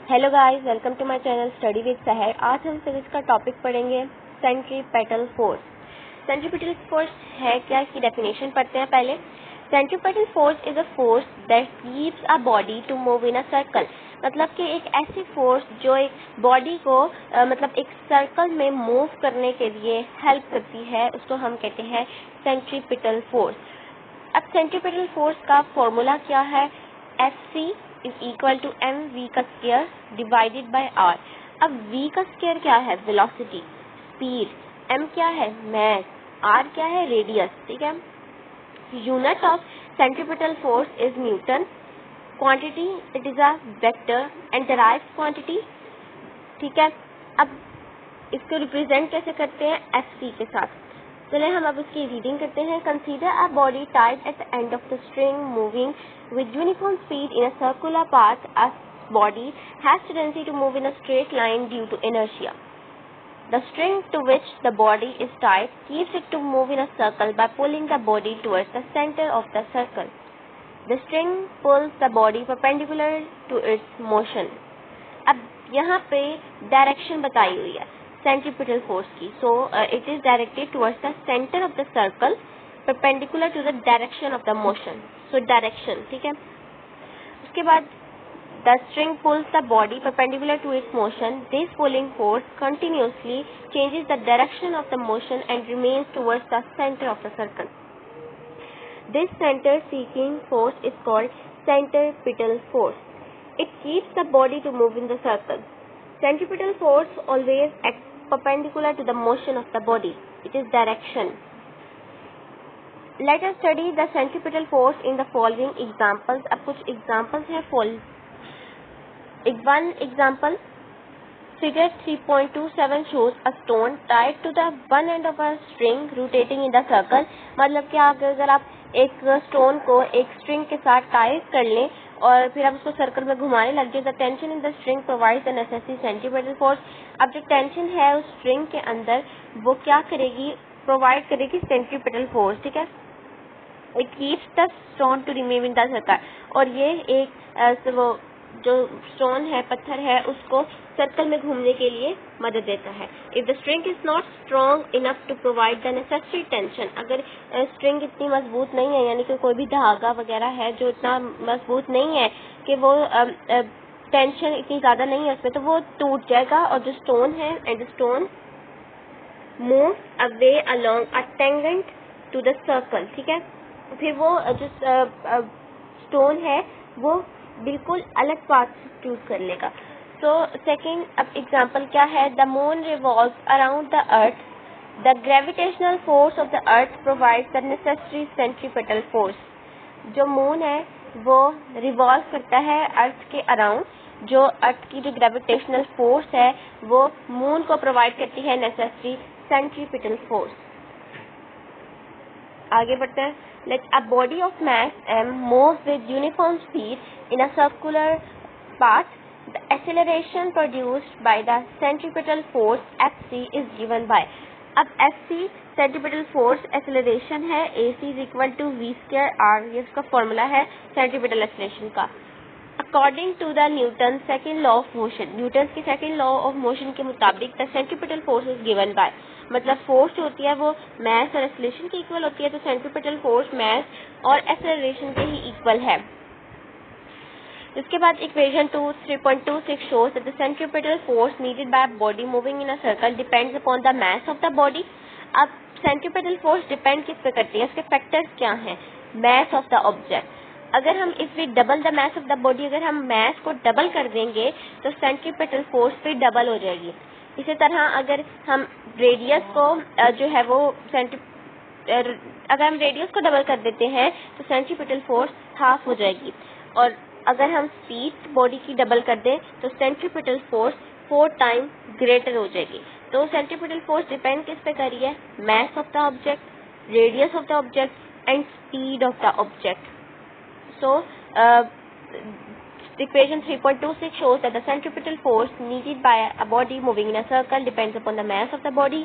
Hello guys, welcome to my channel study with Sahar. आज हम physics का टॉपिक पढ़ेंगे सेंट्रीपेटल फोर्स। सेंट्रीपेटल फोर्स है क्या, इसकी डेफिनेशन पढ़ते हैं पहले। Centripetal force is a force that keeps a body to move in a circle. मतलब कि एक ऐसी फोर्स जो एक बॉडी को मतलब एक सर्कल में मूव करने के लिए हेल्प करती है, उसको हम कहते हैं सेंट्रीपेटल फोर्स। अब सेंट्रीपेटल फोर्स का फॉर्मूला क्या है? Fc is equal to m v का स्क्वायर डिवाइडेड बाय आर। अब v का स्क्वायर क्या है? Velocity, speed. m क्या है? मास। r क्या है? रेडियस। ठीक है। Unit of centripetal force is Newton. Quantity it is a vector and derived quantity. ठीक है। अब इसको रिप्रेजेंट कैसे करते हैं? Fc के साथ। चले हम अब उसकी रीडिंग करते हैं। Consider a body tied at the end of the string moving with uniform speed in a circular path. A body has tendency to move in a straight line due to inertia. The string to which the body is tied keeps it to move in a circle by pulling the body towards the center of the circle. The string pulls the body perpendicular to its motion. अब यहाँ पे direction बताई हुई है centripetal force की। So it is directed towards the centre of the circle perpendicular to the direction of the motion. So direction, ठीक है। उसके बाद the string pulls the body perpendicular to its motion. This pulling force continuously changes the direction of the motion and remains towards the center of the circle. This center seeking force is called centripetal force. It keeps the body to move in the circle. Centripetal force always acts perpendicular to the motion of the body. It is direction. Let us study the centripetal force in the following examples. अब कुछ examples हैं। One example, figure 3.27 shows a stone tied to the one end of a string rotating in the circle. मतलब कि अगर आप एक stone को एक स्ट्रिंग के साथ टाई कर लें और फिर आप उसको सर्कल में घुमाने लग जाए, the tension in the string provides the necessary centripetal force. अब जो टेंशन है उस स्ट्रिंग के अंदर वो क्या करेगी? प्रोवाइड करेगी सेंट्रीपेटल फोर्स। ठीक है। It keeps the stone to remain in the circle. और ये एक वो जो स्टोन है, पत्थर है, उसको सर्कल में घूमने के लिए मदद देता है। If the string is not strong enough to provide the necessary tension, अगर स्ट्रिंग इतनी मजबूत नहीं है, यानी कि कोई भी धागा वगैरह है जो इतना मजबूत नहीं है कि वो टेंशन इतनी ज्यादा नहीं है उसमें, तो वो टूट जाएगा और जो स्टोन है and stone move away along a tangent to the circle. ठीक है। फिर वो जो स्टोन है वो बिल्कुल अलग पाथ चूज कर लेगा। सो सेकेंड अब एग्जाम्पल क्या है? The moon revolves around the earth. The gravitational force of the earth provides the necessary centripetal force. जो मून है वो रिवॉल्व करता है अर्थ के अराउंड। जो अर्थ की जो ग्रेविटेशनल फोर्स है वो मून को प्रोवाइड करती है नेसेसरी सेंट्रीपेटल फोर्स। आगे बढ़ते हैं। Let a body of mass m moves with uniform speed in a circular path. The acceleration produced by the centripetal force Fc is given by. अब Fc centripetal force acceleration है, ac is equal to v square r, ये इसका formula है centripetal acceleration का। According to the Newton's second law of motion, Newton की second law of motion के मुताबिक the centripetal force is given by, मतलब force जो होती है वो मास और एक्सेलरेशन के इक्वल होती है, तो सेंट्रीपेटल फोर्स मास और एक्सेलरेशन के ही इक्वल है। इसके बाद equation 3.26 shows that the centripetal force needed by a body moving in a circle depends upon the mass of the body. अब सेंट्रीपेटल फोर्स डिपेंड किस पे करती है? इसके फैक्टर्स क्या हैं? Mass of the object. अगर हम if we double the mass of the body, अगर हम मास को डबल कर देंगे तो सेंट्रीपेटल फोर्स फिर डबल हो जाएगी। इसी तरह अगर हम रेडियस को जो है वो अगर हम रेडियस को डबल कर देते हैं तो सेंट्रीपेटल फोर्स हाफ हो जाएगी। और अगर हम स्पीड बॉडी की डबल कर दें तो सेंट्रीपेटल फोर्स 4 टाइम ग्रेटर हो जाएगी। तो सेंट्रीपेटल फोर्स डिपेंड किस पे कर रही है? मास of the object, radius of the object and speed of the object. So equation 3.26 shows that the centripetal force needed by a body moving in a circle depends upon the mass of the body,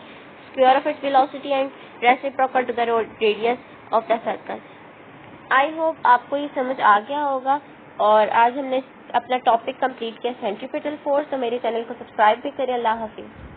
square of its velocity and reciprocal to the radius of the circle. I hope आपको ये समझ आ गया होगा और आज हमने अपना topic complete किया सेंट्रीपिटल फोर्स। तो मेरे चैनल को सब्सक्राइब भी करें। अल्लाह हाफिज़।